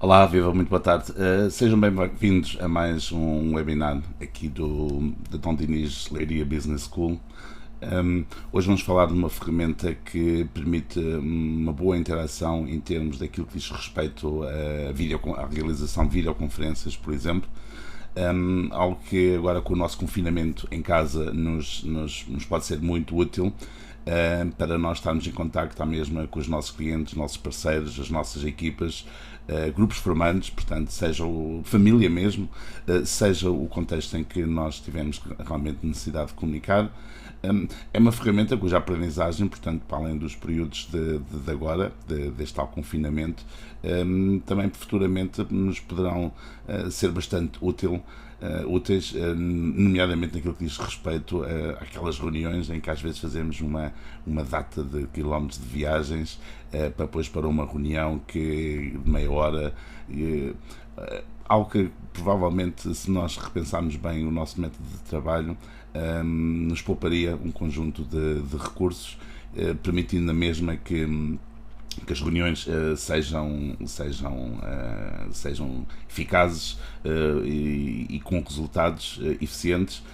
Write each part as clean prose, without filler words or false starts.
Olá, viva, muito boa tarde. Sejam bem-vindos a mais um webinar aqui da Dom Dinis Leiria Business School. Hoje vamos falar de uma ferramenta que permite uma boa interação em termos daquilo que diz respeito à realização de videoconferências, por exemplo. Algo que agora com o nosso confinamento em casa nos pode ser muito útil para nós estarmos em contacto à mesma com os nossos clientes, nossos parceiros, as nossas equipas, grupos formantes, portanto, seja família mesmo, seja o contexto em que nós tivemos realmente necessidade de comunicar. É uma ferramenta cuja aprendizagem, portanto, para além dos períodos de agora, deste tal confinamento, também futuramente nos poderão ser bastante úteis, nomeadamente naquilo que diz respeito àquelas reuniões em que às vezes fazemos uma data de quilómetros de viagens para depois para uma reunião que de meia hora. Algo que provavelmente, se nós repensarmos bem o nosso método de trabalho, nos pouparia um conjunto de recursos, permitindo na mesma que as reuniões sejam eficazes e com resultados eficientes,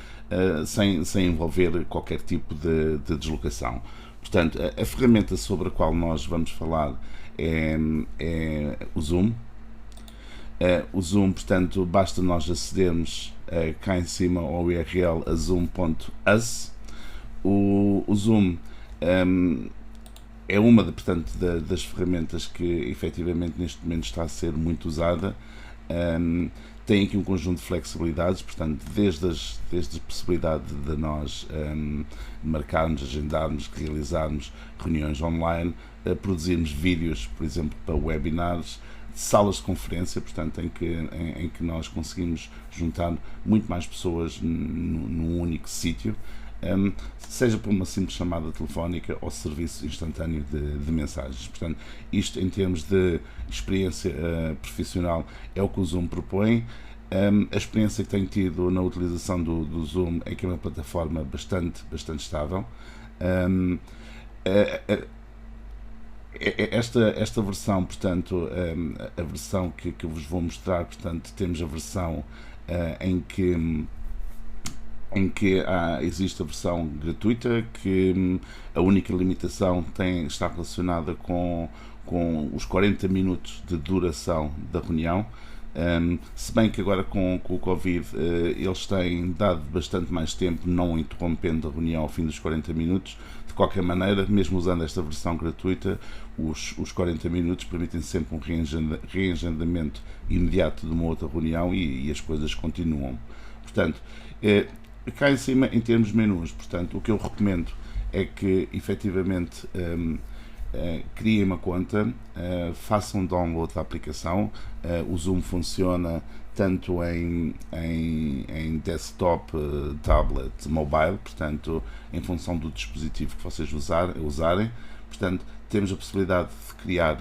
sem envolver qualquer tipo de deslocação. Portanto, a ferramenta sobre a qual nós vamos falar é o Zoom. O Zoom, portanto, basta nós acedermos cá em cima ao URL a zoom.us. O Zoom é uma das ferramentas que efetivamente neste momento está a ser muito usada. Tem aqui um conjunto de flexibilidades, portanto, desde a possibilidade de nós marcarmos, agendarmos, realizarmos reuniões online, produzirmos vídeos, por exemplo, para webinars, salas de conferência, portanto, em que nós conseguimos juntar muito mais pessoas num único sítio, seja por uma simples chamada telefónica ou serviço instantâneo de mensagens. Portanto, isto em termos de experiência profissional é o que o Zoom propõe. A experiência que tenho tido na utilização do Zoom é que é uma plataforma bastante estável. Esta versão, portanto, a versão que eu vos vou mostrar, portanto, temos a versão em que existe a versão gratuita, que a única limitação está relacionada com os 40 minutos de duração da reunião. Se bem que agora com o Covid eles têm dado bastante mais tempo, não interrompendo a reunião ao fim dos 40 minutos. De qualquer maneira, mesmo usando esta versão gratuita, os 40 minutos permitem sempre um reagendamento imediato de uma outra reunião e as coisas continuam. Portanto, cá em cima, em termos de menus, portanto, o que eu recomendo é que efetivamente criem uma conta, façam um download da aplicação. O Zoom funciona tanto em desktop, tablet, mobile, portanto, em função do dispositivo que vocês usarem. Portanto, temos a possibilidade de criar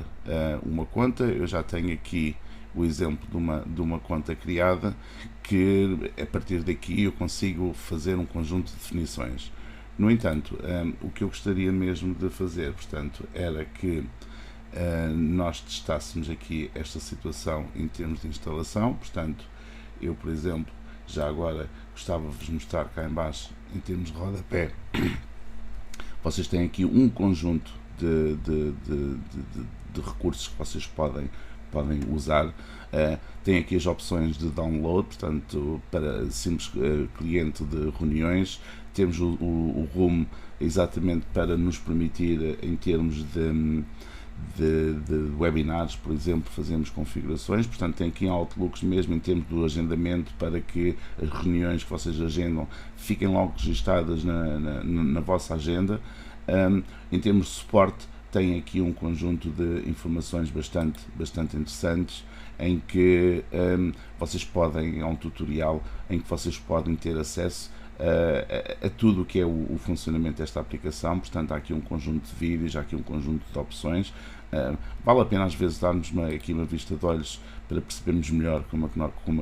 uma conta. Eu já tenho aqui o exemplo de uma conta criada, que a partir daqui eu consigo fazer um conjunto de definições. No entanto, o que eu gostaria mesmo de fazer, portanto, era que nós testássemos aqui esta situação em termos de instalação. Portanto, eu, por exemplo, já agora gostava de vos mostrar cá em baixo, em termos de rodapé, vocês têm aqui um conjunto de recursos que vocês podem usar. Tem aqui as opções de download, portanto, para simples cliente de reuniões. Temos o Room exatamente para nos permitir, em termos de webinars, por exemplo, fazemos configurações. Portanto, tem aqui em Outlooks mesmo em termos do agendamento, para que as reuniões que vocês agendam fiquem logo registadas na vossa agenda. Em termos de suporte, tem aqui um conjunto de informações bastante interessantes, em que vocês podem, é um tutorial em que vocês podem ter acesso a tudo o que é o funcionamento desta aplicação. Portanto, há aqui um conjunto de vídeos, há aqui um conjunto de opções. Vale a pena às vezes darmos aqui uma vista de olhos para percebermos melhor como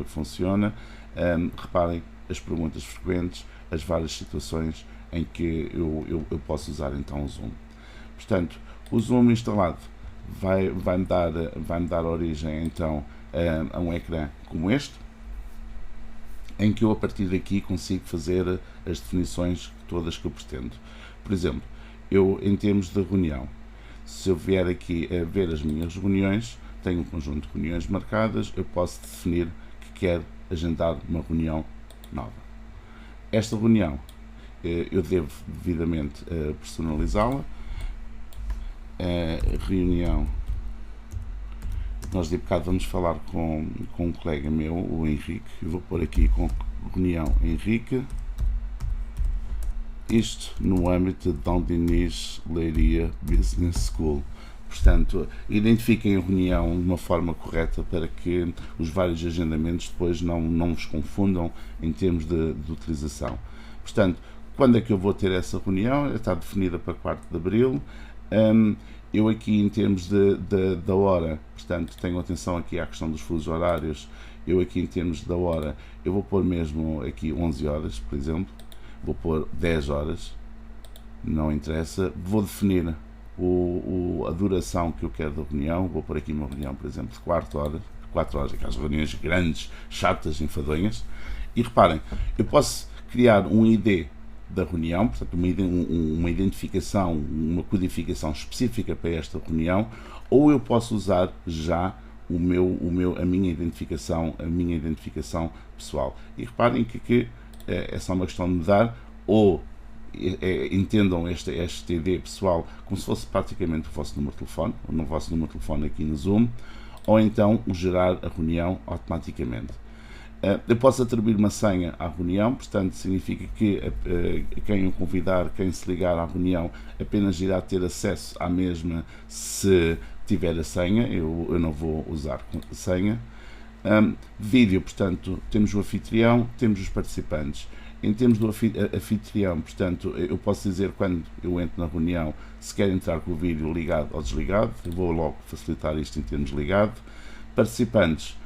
é que funciona. Reparem as perguntas frequentes, as várias situações em que eu posso usar então o Zoom. Portanto, o Zoom instalado vai-me dar origem então a um ecrã como este, em que eu a partir daqui consigo fazer as definições todas que eu pretendo. Por exemplo, eu em termos de reunião, se eu vier aqui a ver as minhas reuniões, tenho um conjunto de reuniões marcadas, eu posso definir que quero agendar uma reunião nova. Esta reunião eu devo devidamente personalizá-la. Reunião, nós de bocado vamos falar com um colega meu, o Henrique. Eu vou pôr aqui com reunião Henrique, isto no âmbito de Dom Dinis Leiria Business School. Portanto, identifiquem a reunião de uma forma correta para que os vários agendamentos depois não vos confundam em termos de utilização. Portanto, quando é que eu vou ter essa reunião? Está definida para 4 de Abril. Eu aqui em termos da hora, portanto, tenho atenção aqui à questão dos fusos horários. Eu aqui em termos da hora, eu vou pôr mesmo aqui 11 horas, por exemplo. Vou pôr 10 horas, não interessa. Vou definir a duração que eu quero da reunião. Vou pôr aqui uma reunião, por exemplo, de 4 horas, aquelas reuniões grandes, chatas, enfadonhas. E reparem, eu posso criar um ID da reunião, portanto uma identificação, uma codificação específica para esta reunião, ou eu posso usar já a minha identificação pessoal. E reparem que é só uma questão de mudar, ou entendam este ID pessoal como se fosse praticamente o vosso número de telefone, ou no vosso número de telefone aqui no Zoom, ou então gerar a reunião automaticamente. Eu posso atribuir uma senha à reunião, portanto significa que quem o convidar, quem se ligar à reunião, apenas irá ter acesso à mesma se tiver a senha. Eu não vou usar a senha. Vídeo, portanto, temos o anfitrião, temos os participantes. Em termos do anfitrião, portanto, eu posso dizer quando eu entro na reunião se quer entrar com o vídeo ligado ou desligado. Eu vou logo facilitar isto em termos de ligado. Participantes,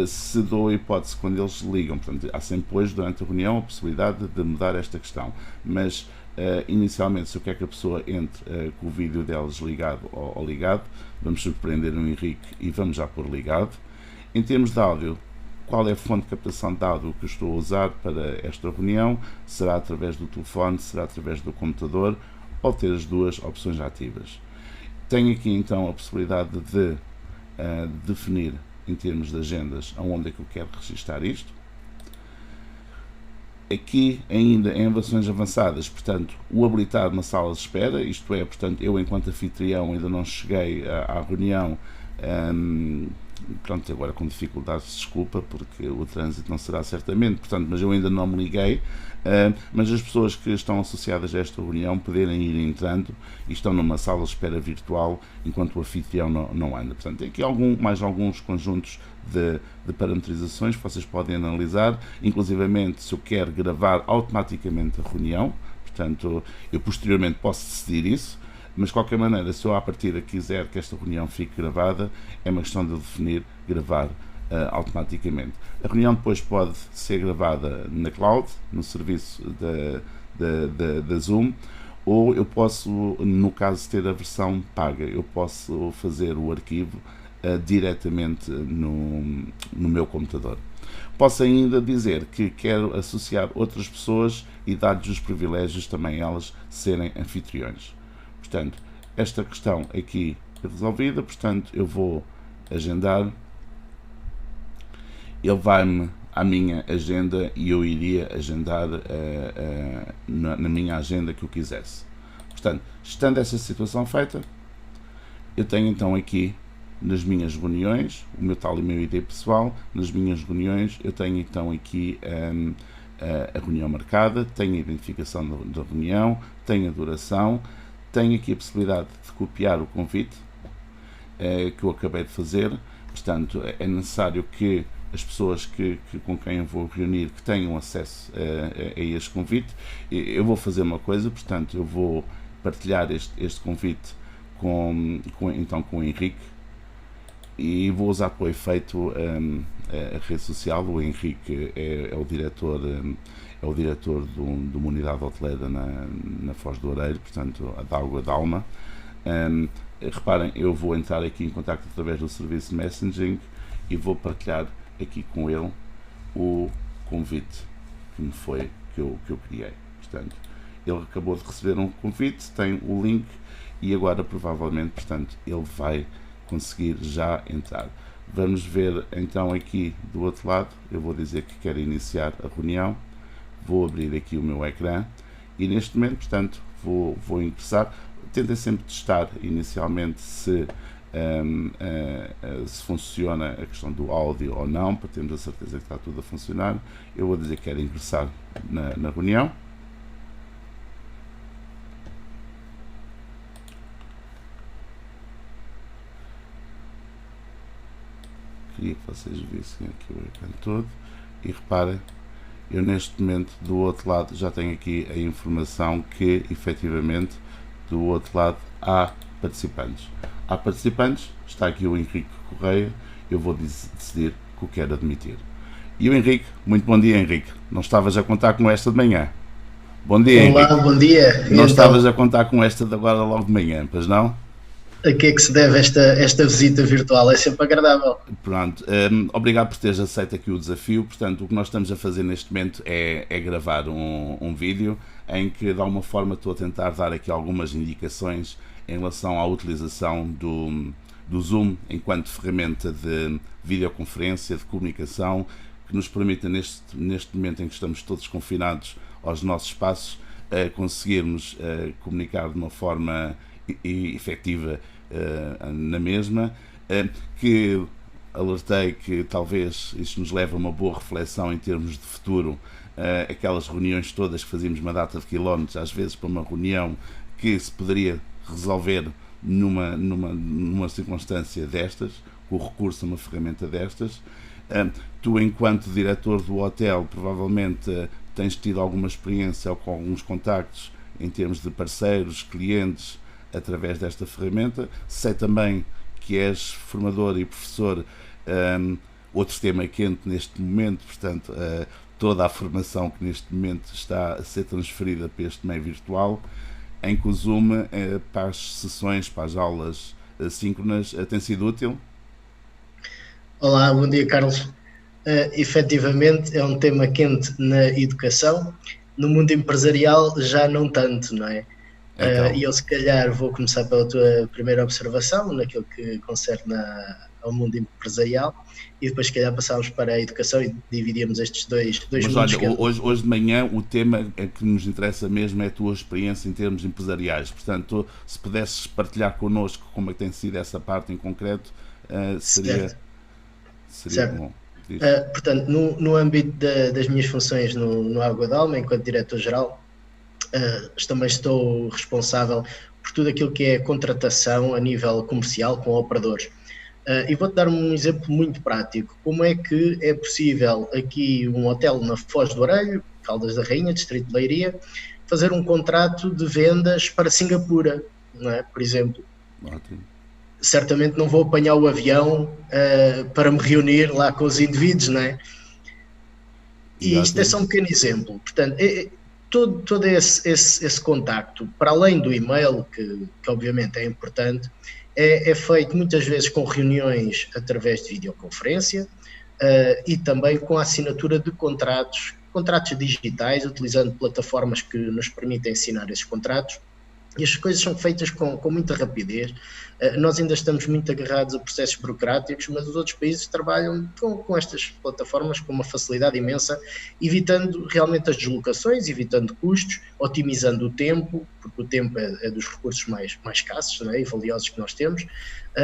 se dou a hipótese quando eles ligam, portanto, há sempre depois durante a reunião a possibilidade de mudar esta questão, mas inicialmente se eu quero que a pessoa entre com o vídeo dela desligado ou ligado, vamos surpreender o Henrique e vamos já pôr ligado. Em termos de áudio, qual é a fonte de captação de áudio que eu estou a usar para esta reunião? Será através do telefone, será através do computador, ou ter as duas opções ativas. Tenho aqui então a possibilidade de definir em termos de agendas aonde é que eu quero registar isto. Aqui ainda em versões avançadas, portanto, o habilitar uma sala de espera, isto é, portanto, eu enquanto anfitrião ainda não cheguei à reunião, pronto, agora com dificuldades, desculpa, porque o trânsito não será certamente, portanto, mas eu ainda não me liguei, mas as pessoas que estão associadas a esta reunião poderem ir entrando e estão numa sala de espera virtual enquanto o anfitrião não anda. Portanto, tem aqui mais alguns conjuntos de parametrizações que vocês podem analisar, inclusivamente se eu quero gravar automaticamente a reunião, portanto, eu posteriormente posso decidir isso. Mas de qualquer maneira, se eu à partida quiser que esta reunião fique gravada, é uma questão de definir gravar automaticamente. A reunião depois pode ser gravada na cloud, no serviço da Zoom, ou eu posso, no caso de ter a versão paga, eu posso fazer o arquivo diretamente no meu computador. Posso ainda dizer que quero associar outras pessoas e dar-lhes os privilégios também elas serem anfitriões. Portanto, esta questão aqui é resolvida, portanto, eu vou agendar, ele vai-me à minha agenda e eu iria agendar na minha agenda que eu quisesse. Portanto, estando essa situação feita, eu tenho então aqui nas minhas reuniões, o meu tal e-mail ID pessoal, nas minhas reuniões eu tenho então aqui a reunião marcada, tenho a identificação da reunião, tenho a duração, tenho aqui a possibilidade de copiar o convite que eu acabei de fazer. Portanto, é necessário que as pessoas com quem eu vou reunir que tenham acesso a este convite. Eu vou fazer uma coisa, portanto, eu vou partilhar este convite com o Henrique e vou usar para o efeito a rede social. O Henrique é o diretor de uma unidade hoteleira na Foz do Areiro, portanto, a da Água d'Alma. reparem, eu vou entrar aqui em contacto através do serviço Messaging e vou partilhar aqui com ele o convite que eu criei. Portanto, ele acabou de receber um convite, tem o link e agora provavelmente, portanto, ele vai conseguir já entrar. Vamos ver então aqui do outro lado. Eu vou dizer que quero iniciar a reunião, vou abrir aqui o meu ecrã e neste momento, portanto, vou ingressar. Tentem sempre testar inicialmente se funciona a questão do áudio ou não, para termos a certeza que está tudo a funcionar. Eu vou dizer que quero ingressar na reunião. Queria que vocês vissem aqui o ecrã todo e reparem, eu neste momento do outro lado já tenho aqui a informação que efetivamente do outro lado há participantes. Há participantes, está aqui o Henrique Correia, eu vou decidir que o quero admitir. E o Henrique, muito bom dia Henrique, não estavas a contar com esta de manhã? Bom dia Olá, Henrique. bom dia. Não então, estavas a contar com esta de agora logo de manhã, pois não? a que é que se deve esta visita virtual? É sempre agradável. Pronto, obrigado por teres aceito aqui o desafio. Portanto, o que nós estamos a fazer neste momento é gravar um vídeo em que de alguma forma estou a tentar dar aqui algumas indicações em relação à utilização do Zoom enquanto ferramenta de videoconferência, de comunicação, que nos permita neste momento em que estamos todos confinados aos nossos espaços, conseguirmos comunicar de uma forma efetiva na mesma, que alertei que talvez isto nos leve a uma boa reflexão em termos de futuro, aquelas reuniões todas que fazíamos uma data de quilómetros, às vezes para uma reunião que se poderia resolver numa circunstância destas, com o recurso a uma ferramenta destas. Tu, enquanto diretor do hotel, provavelmente tens tido alguma experiência ou com alguns contactos em termos de parceiros, clientes, através desta ferramenta. Sei também que és formador e professor, outro tema quente neste momento, portanto, toda a formação que neste momento está a ser transferida para este meio virtual, em que o Zoom, para as sessões, para as aulas síncronas, tem sido útil? Olá, bom dia, Carlos. Efetivamente é um tema quente na educação, no mundo empresarial já não tanto, não é? Então, E eu se calhar vou começar pela tua primeira observação, naquilo que concerne ao mundo empresarial, e depois se calhar passamos para a educação e dividimos estes dois mas mundos. olha, hoje de manhã o tema que nos interessa mesmo é a tua experiência em termos empresariais. Portanto, se pudesses partilhar connosco como é que tem sido essa parte em concreto, seria Certo. bom. Portanto, no âmbito das minhas funções no Água de Alma, enquanto diretor-geral, também estou responsável por tudo aquilo que é contratação a nível comercial com operadores. E vou-te dar um exemplo muito prático. Como é que é possível aqui um hotel na Foz do Orelho, Caldas da Rainha, Distrito de Leiria, fazer um contrato de vendas para Singapura, não é? Por exemplo. Ótimo. Certamente não vou apanhar o avião para me reunir lá com os indivíduos, não é? E isto é só um pequeno exemplo. Portanto, todo esse contacto, para além do e-mail, que obviamente é importante, é feito muitas vezes com reuniões através de videoconferência e também com a assinatura de contratos digitais, utilizando plataformas que nos permitem assinar esses contratos. E as coisas são feitas com muita rapidez. Nós ainda estamos muito agarrados a processos burocráticos, mas os outros países trabalham com estas plataformas com uma facilidade imensa, evitando realmente as deslocações, evitando custos, otimizando o tempo, porque o tempo é dos recursos mais escassos, não é? E valiosos que nós temos,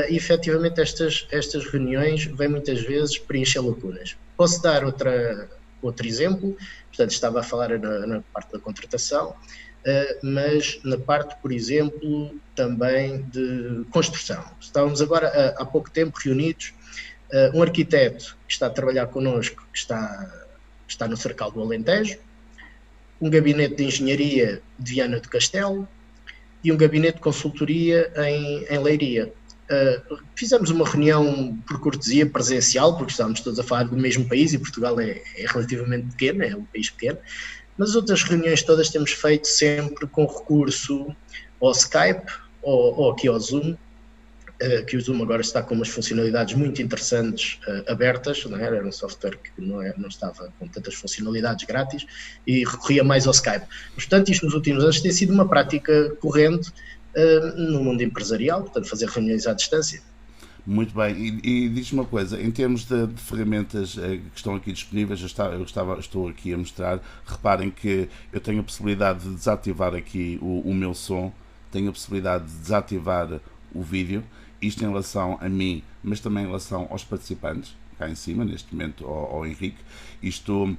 e efetivamente estas reuniões vêm muitas vezes preencher lacunas. Posso dar outro exemplo. Portanto, estava a falar na parte da contratação, mas na parte, por exemplo, também de construção. Estávamos agora há pouco tempo reunidos, um arquiteto que está a trabalhar connosco, que está no Cercal do Alentejo, um gabinete de engenharia de Viana do Castelo e um gabinete de consultoria em Leiria. Fizemos uma reunião por cortesia presencial, porque estávamos todos a falar do mesmo país e Portugal é relativamente pequeno, é um país pequeno, mas as outras reuniões todas temos feito sempre com recurso ao Skype ou aqui ao Zoom, que o Zoom agora está com umas funcionalidades muito interessantes abertas, não é? Era um software que não estava com tantas funcionalidades grátis e recorria mais ao Skype. Portanto, isto nos últimos anos tem sido uma prática corrente no mundo empresarial, portanto, fazer reuniões à distância. Muito bem, e diz-me uma coisa, em termos de ferramentas que estão aqui disponíveis, estou aqui a mostrar, reparem que eu tenho a possibilidade de desativar aqui o meu som, tenho a possibilidade de desativar o vídeo, isto em relação a mim, mas também em relação aos participantes, cá em cima, neste momento, ao Henrique. Isto,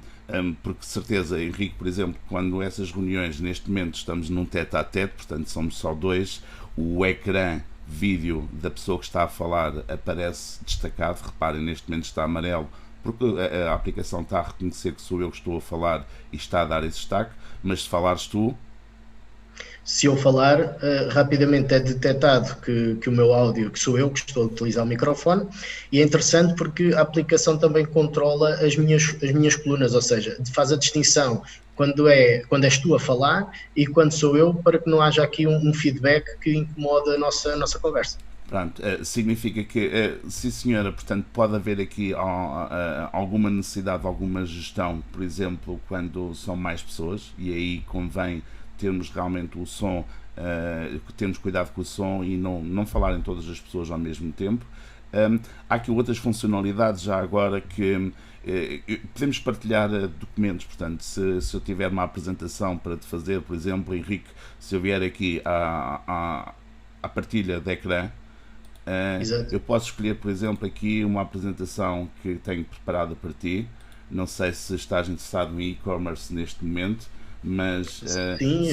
porque de certeza, Henrique, por exemplo, quando essas reuniões, neste momento, estamos num tete-a-tete, portanto somos só dois, o ecrã vídeo da pessoa que está a falar aparece destacado, reparem, neste momento está amarelo, porque a aplicação está a reconhecer que sou eu que estou a falar e está a dar esse destaque, mas se falares tu... Se eu falar, rapidamente é detectado que o meu áudio, que sou eu que estou a utilizar o microfone, e é interessante porque a aplicação também controla as minhas colunas, ou seja, faz a distinção quando és tu a falar e quando sou eu, para que não haja aqui um feedback que incomoda a nossa conversa. Pronto, significa que, sim senhora, portanto pode haver aqui alguma necessidade, alguma gestão, por exemplo, quando são mais pessoas, e aí convém termos realmente o som, termos cuidado com o som e não falarem todas as pessoas ao mesmo tempo. Há aqui outras funcionalidades já agora que podemos partilhar documentos, portanto, se eu tiver uma apresentação para te fazer, por exemplo, Henrique, se eu vier aqui à partilha de ecrã, eu posso escolher, por exemplo, aqui uma apresentação que tenho preparada para ti. Não sei se estás interessado em e-commerce neste momento, mas sim,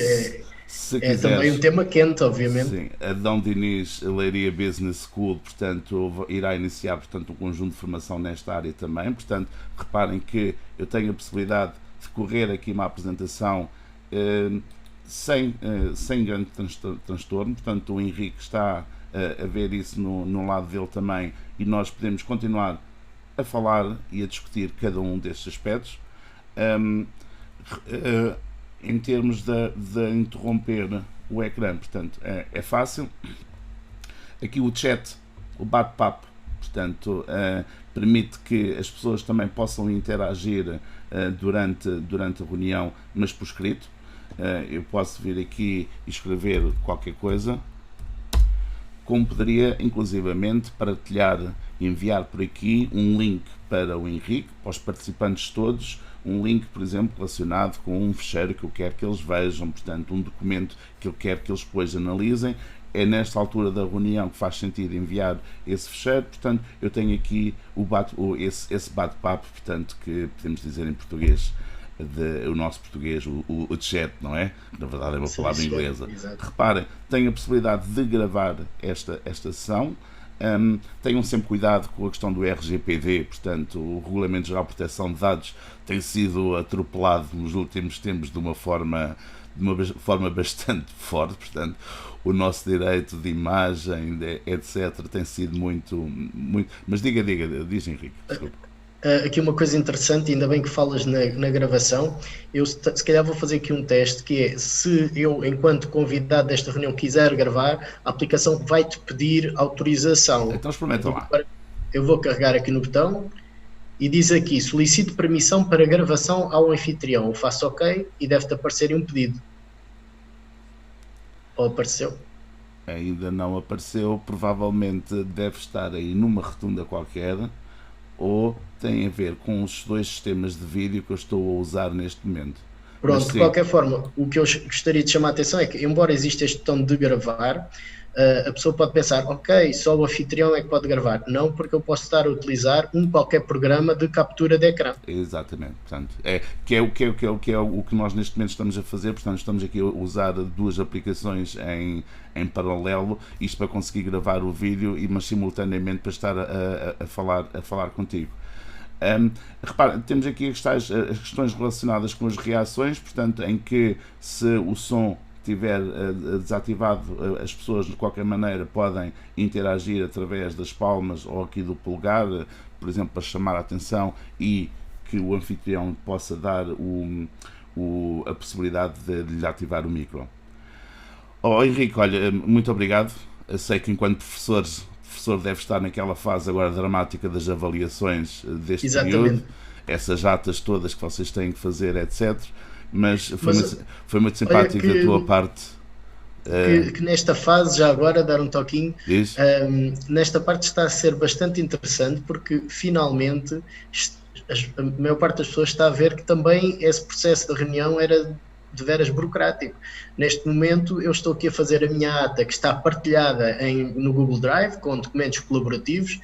se quiseres, também um tema quente, obviamente. Sim, a Dom Dinis Leiria Business School, portanto, irá iniciar, portanto, um conjunto de formação nesta área também. Portanto, reparem que eu tenho a possibilidade de correr aqui uma apresentação sem grande transtorno. Portanto, o Henrique está a ver isso no lado dele também, e nós podemos continuar a falar e a discutir cada um destes aspectos. Em termos de interromper o ecrã, portanto, é fácil. Aqui o chat, o bate-papo, portanto, permite que as pessoas também possam interagir durante a reunião, mas por escrito. Eu posso vir aqui e escrever qualquer coisa, como poderia inclusivamente partilhar, enviar por aqui um link para o Henrique, para os participantes todos, um link, por exemplo, relacionado com um ficheiro que eu quero que eles vejam, portanto, um documento que eu quero que eles depois analisem. É nesta altura da reunião que faz sentido enviar esse ficheiro, portanto, eu tenho aqui esse bate-papo, portanto, que podemos dizer em português, o nosso português, o chat, não é? Na verdade é uma palavra inglesa. Reparem, tenho a possibilidade de gravar esta sessão. Tenham sempre cuidado com a questão do RGPD, portanto, o Regulamento Geral de Proteção de Dados tem sido atropelado nos últimos tempos de uma forma bastante forte, portanto, o nosso direito de imagem, etc., tem sido muito... Mas diz Henrique, desculpa. Aqui uma coisa interessante, ainda bem que falas na gravação, eu se calhar vou fazer aqui um teste, que é, se eu, enquanto convidado desta reunião, quiser gravar, a aplicação vai-te pedir autorização. Então experimenta lá. Eu vou carregar aqui no botão e diz aqui, solicito permissão para gravação ao anfitrião. Eu faço OK e deve-te aparecer um pedido. Ou apareceu? Ainda não apareceu, provavelmente deve estar aí numa rotunda qualquer, ou tem a ver com os dois sistemas de vídeo que eu estou a usar neste momento. Pronto, de qualquer forma, o que eu gostaria de chamar a atenção é que, embora exista este botão de gravar, a pessoa pode pensar, ok, só o anfitrião é que pode gravar. Não, porque eu posso estar a utilizar qualquer programa de captura de ecrã. Exatamente, portanto, que é o que nós neste momento estamos a fazer. Portanto, estamos aqui a usar duas aplicações em paralelo, isto para conseguir gravar o vídeo, mas simultaneamente para estar a falar contigo. Repara, temos aqui as questões relacionadas com as reações, portanto, em que se o som estiver desativado, as pessoas de qualquer maneira podem interagir através das palmas ou aqui do polegar, por exemplo, para chamar a atenção, e que o anfitrião possa dar a possibilidade de lhe ativar o micro. Henrique, olha, muito obrigado. Eu sei que enquanto professor deve estar naquela fase agora dramática das avaliações deste Exatamente. período, essas atas todas que vocês têm que fazer, etc. Mas foi muito simpático da tua parte. Que nesta fase, já agora, dar um toquinho, nesta parte está a ser bastante interessante, porque finalmente a maior parte das pessoas está a ver que também esse processo de reunião era de veras burocrático. Neste momento eu estou aqui a fazer a minha ata, que está partilhada no Google Drive com documentos colaborativos,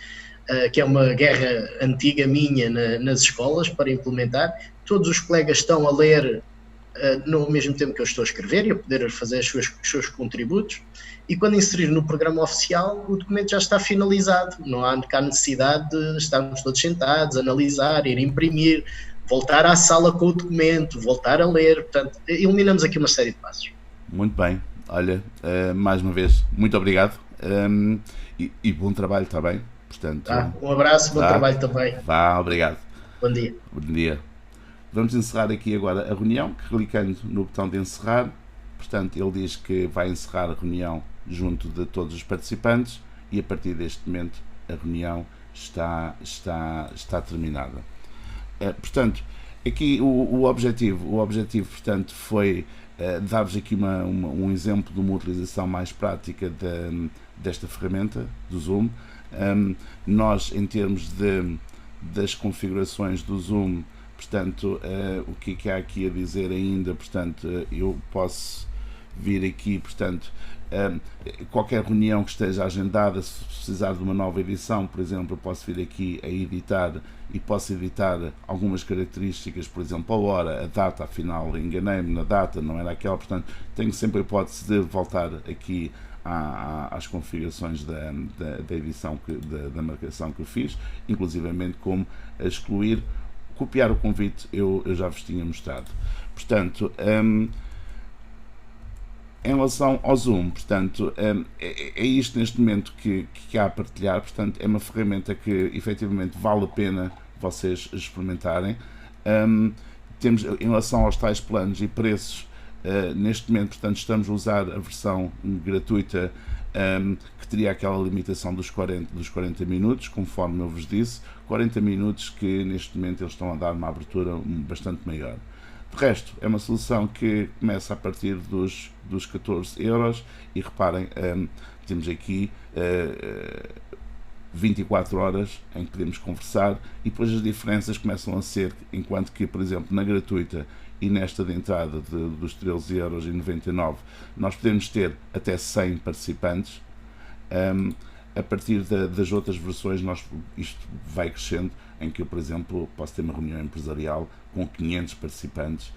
que é uma guerra antiga minha nas escolas para implementar. Todos os colegas estão a ler no mesmo tempo que eu estou a escrever e a poder fazer os seus contributos, e quando inserir no programa oficial o documento já está finalizado, não há cá necessidade de estarmos todos sentados, analisar, ir imprimir, voltar à sala com o documento, voltar a ler. Portanto, eliminamos aqui uma série de passos. Muito bem, olha, mais uma vez, muito obrigado, e bom trabalho, está bem? Portanto, um abraço, bom trabalho também. Obrigado. Bom dia. Bom dia. Vamos encerrar aqui agora a reunião, clicando no botão de encerrar. Portanto, ele diz que vai encerrar a reunião junto de todos os participantes, e a partir deste momento a reunião está terminada. Portanto, aqui o objetivo, portanto, foi dar-vos aqui um exemplo de uma utilização mais prática desta ferramenta, do Zoom. Nós, em termos das configurações do Zoom, portanto, o que há aqui a dizer ainda, portanto, eu posso vir aqui, portanto, qualquer reunião que esteja agendada, se precisar de uma nova edição, por exemplo, eu posso vir aqui a editar e posso editar algumas características, por exemplo, a hora, a data, afinal enganei-me na data, não era aquela, portanto, tenho sempre a hipótese de voltar aqui às configurações da edição, da marcação que eu fiz, inclusivamente como a excluir, copiar o convite, eu já vos tinha mostrado. Portanto, em relação ao Zoom, portanto, é isto neste momento que há a partilhar. Portanto, é uma ferramenta que efetivamente vale a pena vocês experimentarem. Temos, em relação aos tais planos e preços, neste momento, portanto, estamos a usar a versão gratuita, que teria aquela limitação dos 40 minutos, conforme eu vos disse, 40 minutos que neste momento eles estão a dar uma abertura bastante maior. De resto, é uma solução que começa a partir dos 14 euros, e reparem, temos aqui 24 horas em que podemos conversar, e depois as diferenças começam a ser, enquanto que, por exemplo, na gratuita e nesta de entrada dos 13,99 €, nós podemos ter até 100 participantes. A partir das outras versões, isto vai crescendo, em que eu, por exemplo, posso ter uma reunião empresarial com 500 participantes,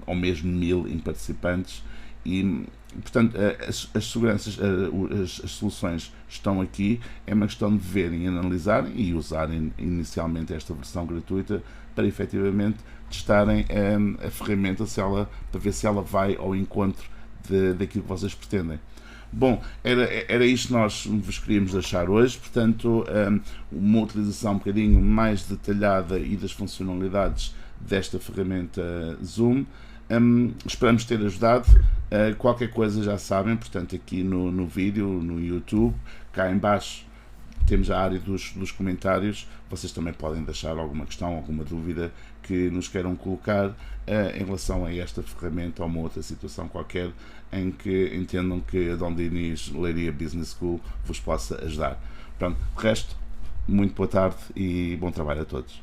ou mesmo 1000 participantes, e, portanto, as seguranças, as soluções estão aqui. É uma questão de verem, analisarem e usarem inicialmente esta versão gratuita para efetivamente testarem a ferramenta, para ver se ela vai ao encontro daquilo que vocês pretendem. Bom, era isto que nós vos queríamos deixar hoje. Portanto, uma utilização um bocadinho mais detalhada e das funcionalidades desta ferramenta Zoom. Esperamos ter ajudado. Qualquer coisa já sabem, portanto, aqui no vídeo, no YouTube, cá em baixo temos a área dos comentários. Vocês também podem deixar alguma questão, alguma dúvida que nos queiram colocar em relação a esta ferramenta ou uma outra situação qualquer em que entendam que a Dom Dinis Leiria Business School vos possa ajudar. Pronto, de resto, muito boa tarde e bom trabalho a todos.